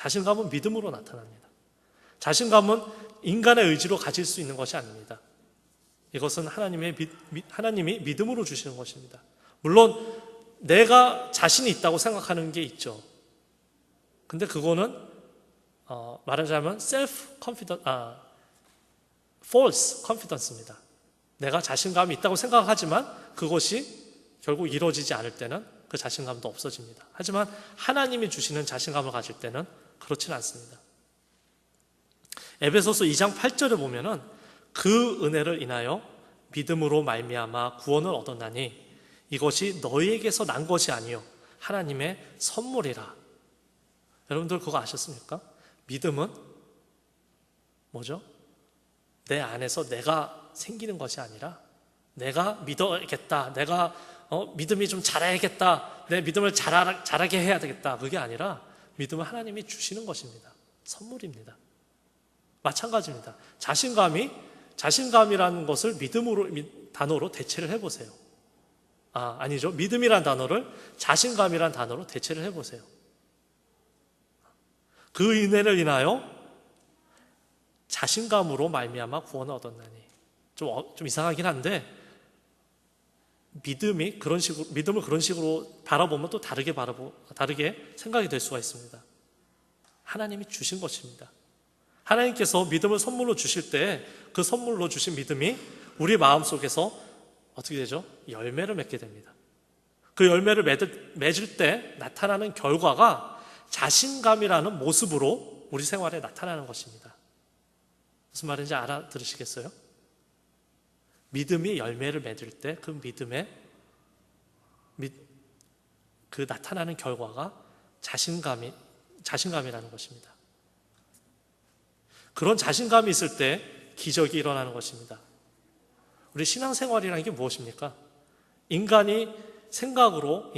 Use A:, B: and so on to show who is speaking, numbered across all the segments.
A: 자신감은 믿음으로 나타납니다. 자신감은 인간의 의지로 가질 수 있는 것이 아닙니다. 이것은 하나님이 믿음으로 주시는 것입니다. 물론 내가 자신이 있다고 생각하는 게 있죠. 근데 그거는 말하자면 false confidence입니다. 내가 자신감이 있다고 생각하지만 그것이 결국 이루어지지 않을 때는 그 자신감도 없어집니다. 하지만 하나님이 주시는 자신감을 가질 때는 그렇지는 않습니다. 에베소서 2장 8절에 보면은 그 은혜를 인하여 믿음으로 말미암아 구원을 얻었나니 이것이 너희에게서 난 것이 아니요 하나님의 선물이라. 여러분들 그거 아셨습니까? 믿음은 뭐죠? 내 안에서 내가 생기는 것이 아니라 내가 믿어야겠다, 내가 믿음이 좀 잘해야겠다, 내 믿음을 잘하게 해야 되겠다, 그게 아니라 믿음은 하나님이 주시는 것입니다. 선물입니다. 마찬가지입니다. 자신감이라는 것을 단어로 대체를 해보세요. 아니죠. 믿음이란 단어를 자신감이란 단어로 대체를 해보세요. 그 은혜를 인하여 자신감으로 말미암아 구원을 얻었나니. 좀 이상하긴 한데 믿음을 그런 식으로 바라보면 또 다르게 생각이 될 수가 있습니다. 하나님이 주신 것입니다. 하나님께서 믿음을 선물로 주실 때 그 선물로 주신 믿음이 우리 마음속에서 어떻게 되죠? 열매를 맺게 됩니다. 그 열매를 맺을 때 나타나는 결과가 자신감이라는 모습으로 우리 생활에 나타나는 것입니다. 무슨 말인지 알아들으시겠어요? 믿음이 열매를 맺을 때 그 믿음의 그 나타나는 결과가 자신감이라는 것입니다. 그런 자신감이 있을 때 기적이 일어나는 것입니다. 우리 신앙생활이라는 게 무엇입니까? 인간의 생각으로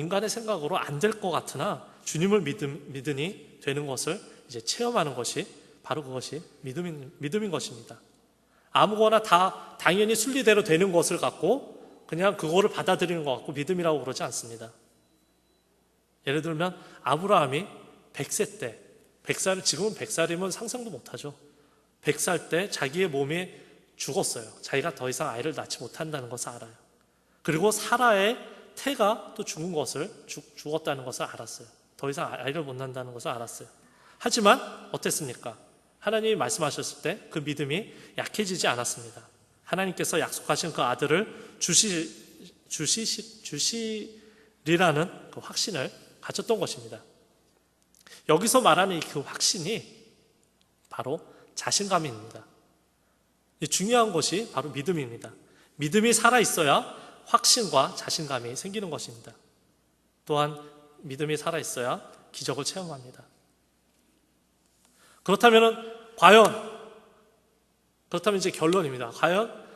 A: 안 될 것 같으나 주님을 믿으니 되는 것을 이제 체험하는 것이 바로 그것이 믿음인 것입니다. 아무거나 다 당연히 순리대로 되는 것을 갖고 그냥 그거를 받아들이는 것 같고 믿음이라고 그러지 않습니다. 예를 들면 아브라함이 100세 때, 지금은 100살이면 상상도 못하죠. 100살 때 자기의 몸이 죽었어요. 자기가 더 이상 아이를 낳지 못한다는 것을 알아요. 그리고 사라의 태가 또 죽었다는 것을 알았어요. 더 이상 아이를 못 낳는다는 것을 알았어요. 하지만 어땠습니까? 하나님이 말씀하셨을 때 그 믿음이 약해지지 않았습니다. 하나님께서 약속하신 그 아들을 주시리라는 그 확신을 가졌던 것입니다. 여기서 말하는 그 확신이 바로 자신감입니다. 중요한 것이 바로 믿음입니다. 믿음이 살아있어야 확신과 자신감이 생기는 것입니다. 또한 믿음이 살아있어야 기적을 체험합니다. 그렇다면 이제 결론입니다. 과연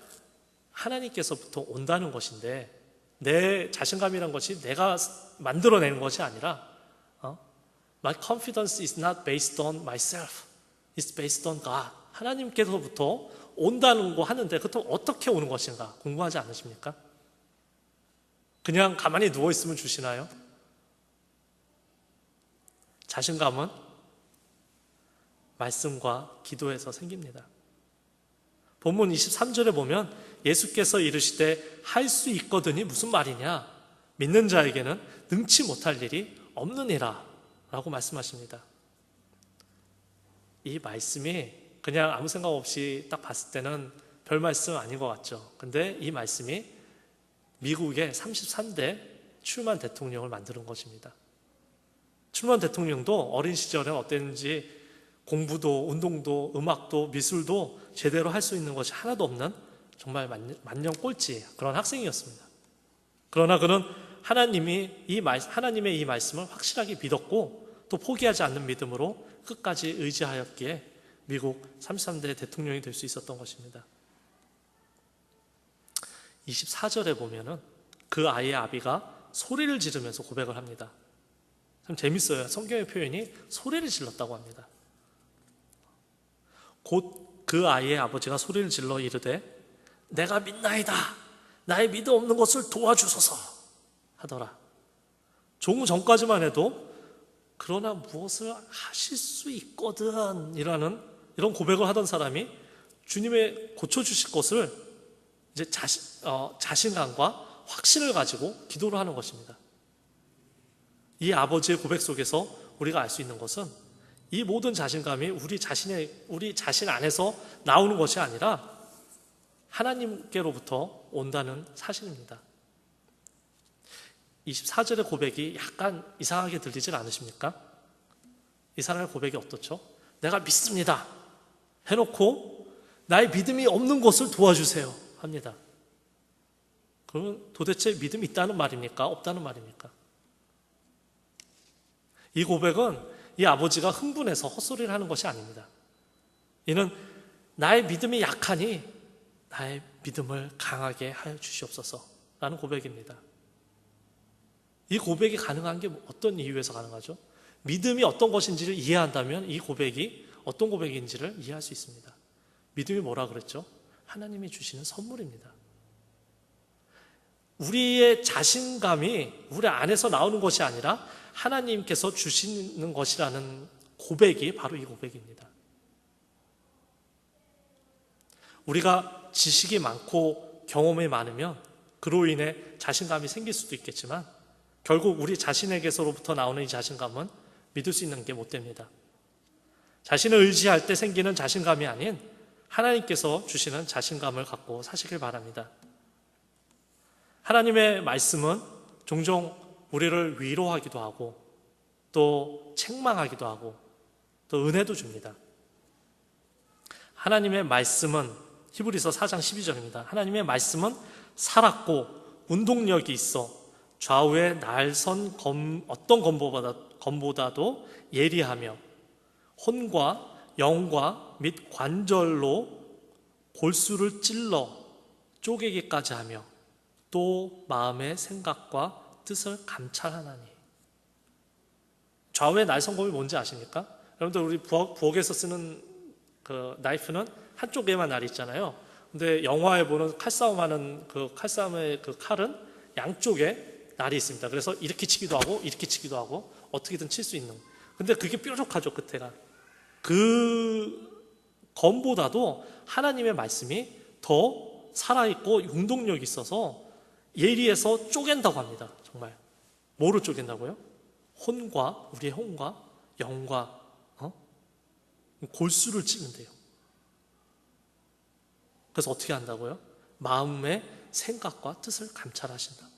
A: 하나님께서부터 온다는 것인데 내 자신감이란 것이 내가 만들어내는 것이 아니라 My confidence is not based on myself. It's based on God. 하나님께서부터 온다는 거 하는데 그렇다면 어떻게 오는 것인가 궁금하지 않으십니까? 그냥 가만히 누워있으면 주시나요? 자신감은 말씀과 기도에서 생깁니다. 본문 23절에 보면 예수께서 이르시되 할 수 있거든이 무슨 말이냐? 믿는 자에게는 능치 못할 일이 없느니라 라고 말씀하십니다. 이 말씀이 그냥 아무 생각 없이 딱 봤을 때는 별 말씀 아닌 것 같죠. 근데 이 말씀이 미국의 33대 트루먼 대통령을 만드는 것입니다. 트루먼 대통령도 어린 시절에 어땠는지 공부도 운동도 음악도 미술도 제대로 할 수 있는 것이 하나도 없는 정말 만년 꼴찌 그런 학생이었습니다. 그러나 그는 하나님의 이 말씀을 확실하게 믿었고 또 포기하지 않는 믿음으로 끝까지 의지하였기에 미국 33대 대통령이 될 수 있었던 것입니다. 24절에 보면은 그 아이의 아비가 소리를 지르면서 고백을 합니다. 참 재밌어요. 성경의 표현이 소리를 질렀다고 합니다. 곧 그 아이의 아버지가 소리를 질러 이르되 내가 믿나이다. 나의 믿음 없는 것을 도와주소서 하더라. 조금 전까지만 해도 그러나 무엇을 하실 수 있거든 이런 고백을 하던 사람이 주님의 고쳐주실 것을 이제 자신감과 확신을 가지고 기도를 하는 것입니다. 이 아버지의 고백 속에서 우리가 알 수 있는 것은 이 모든 자신감이 우리 자신 안에서 나오는 것이 아니라 하나님께로부터 온다는 사실입니다. 24절의 고백이 약간 이상하게 들리진 않으십니까? 이 사람의 고백이 어떻죠? 내가 믿습니다 해놓고 나의 믿음이 없는 것을 도와주세요 합니다. 그러면 도대체 믿음이 있다는 말입니까? 없다는 말입니까? 이 고백은 이 아버지가 흥분해서 헛소리를 하는 것이 아닙니다. 이는 나의 믿음이 약하니 나의 믿음을 강하게 하여 주시옵소서 라는 고백입니다. 이 고백이 가능한 게 어떤 이유에서 가능하죠? 믿음이 어떤 것인지를 이해한다면 이 고백이 어떤 고백인지를 이해할 수 있습니다. 믿음이 뭐라 그랬죠? 하나님이 주시는 선물입니다. 우리의 자신감이 우리 안에서 나오는 것이 아니라 하나님께서 주시는 것이라는 고백이 바로 이 고백입니다. 우리가 지식이 많고 경험이 많으면 그로 인해 자신감이 생길 수도 있겠지만 결국 우리 자신에게서로부터 나오는 이 자신감은 믿을 수 있는 게 못 됩니다. 자신을 의지할 때 생기는 자신감이 아닌 하나님께서 주시는 자신감을 갖고 사시길 바랍니다. 하나님의 말씀은 종종 우리를 위로하기도 하고 또 책망하기도 하고 또 은혜도 줍니다. 하나님의 말씀은 히브리서 4장 12절입니다. 하나님의 말씀은 살았고 운동력이 있어 좌우에 날선 어떤 검보다도 예리하며 혼과 영과 및 관절로 골수를 찔러 쪼개기까지 하며 또 마음의 생각과 뜻을 감찰하나니. 좌우의 날선검이 뭔지 아십니까? 여러분들 우리 부엌에서 쓰는 그 나이프는 한쪽에만 날이 있잖아요. 근데 영화에 보는 칼싸움하는 그 칼싸움의 그 칼은 양쪽에 날이 있습니다. 그래서 이렇게 치기도 하고 이렇게 치기도 하고 어떻게든 칠 수 있는. 근데 그게 뾰족하죠, 끝에가. 그 검보다도 하나님의 말씀이 더 살아있고 융동력이 있어서 예리해서 쪼갠다고 합니다. 정말. 뭐로 쪼갠다고요? 혼과 우리의 혼과 영과 골수를 찌는데요. 그래서 어떻게 한다고요? 마음의 생각과 뜻을 감찰하신다.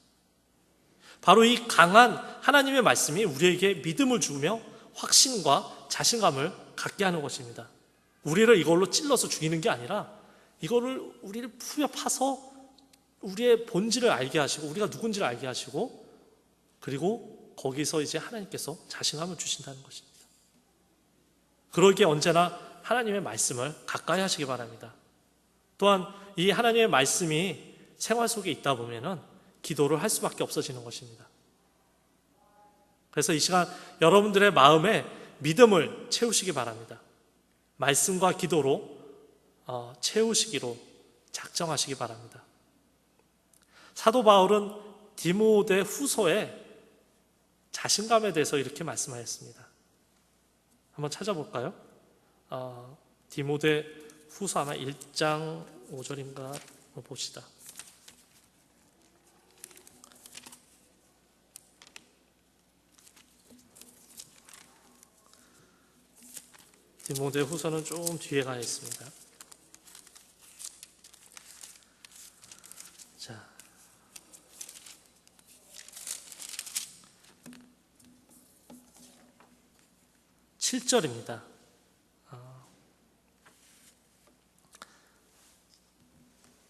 A: 바로 이 강한 하나님의 말씀이 우리에게 믿음을 주며 확신과 자신감을 갖게 하는 것입니다. 우리를 이걸로 찔러서 죽이는 게 아니라 이거를 우리를 푸여 파서 우리의 본질을 알게 하시고 우리가 누군지를 알게 하시고 그리고 거기서 이제 하나님께서 자신감을 주신다는 것입니다. 그러기에 언제나 하나님의 말씀을 가까이 하시기 바랍니다. 또한 이 하나님의 말씀이 생활 속에 있다 보면은 기도를 할 수밖에 없어지는 것입니다. 그래서 이 시간 여러분들의 마음에 믿음을 채우시기 바랍니다. 말씀과 기도로 채우시기로 작정하시기 바랍니다. 사도 바울은 디모데 후서에 자신감에 대해서 이렇게 말씀하였습니다. 한번 찾아볼까요? 디모데 후서 아마 1장 5절인가 한번 봅시다. 디모데 후서는 좀 뒤에 가 있습니다. 자, 7절입니다.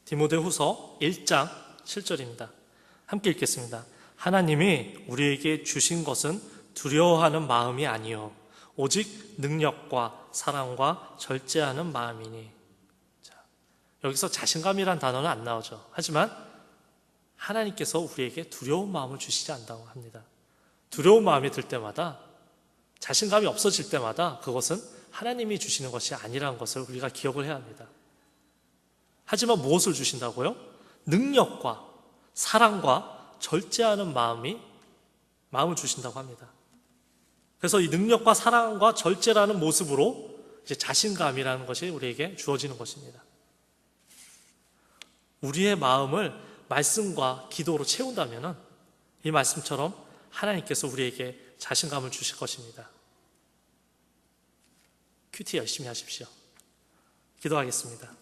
A: 디모데 후서 1장 7절입니다. 함께 읽겠습니다. 하나님이 우리에게 주신 것은 두려워하는 마음이 아니요 오직 능력과 사랑과 절제하는 마음이니. 자, 여기서 자신감이란 단어는 안 나오죠. 하지만 하나님께서 우리에게 두려운 마음을 주시지 않다고 합니다. 두려운 마음이 들 때마다 자신감이 없어질 때마다 그것은 하나님이 주시는 것이 아니라는 것을 우리가 기억을 해야 합니다. 하지만 무엇을 주신다고요? 능력과 사랑과 절제하는 마음을 주신다고 합니다. 그래서 이 능력과 사랑과 절제라는 모습으로 이제 자신감이라는 것이 우리에게 주어지는 것입니다. 우리의 마음을 말씀과 기도로 채운다면 이 말씀처럼 하나님께서 우리에게 자신감을 주실 것입니다. 큐티 열심히 하십시오. 기도하겠습니다.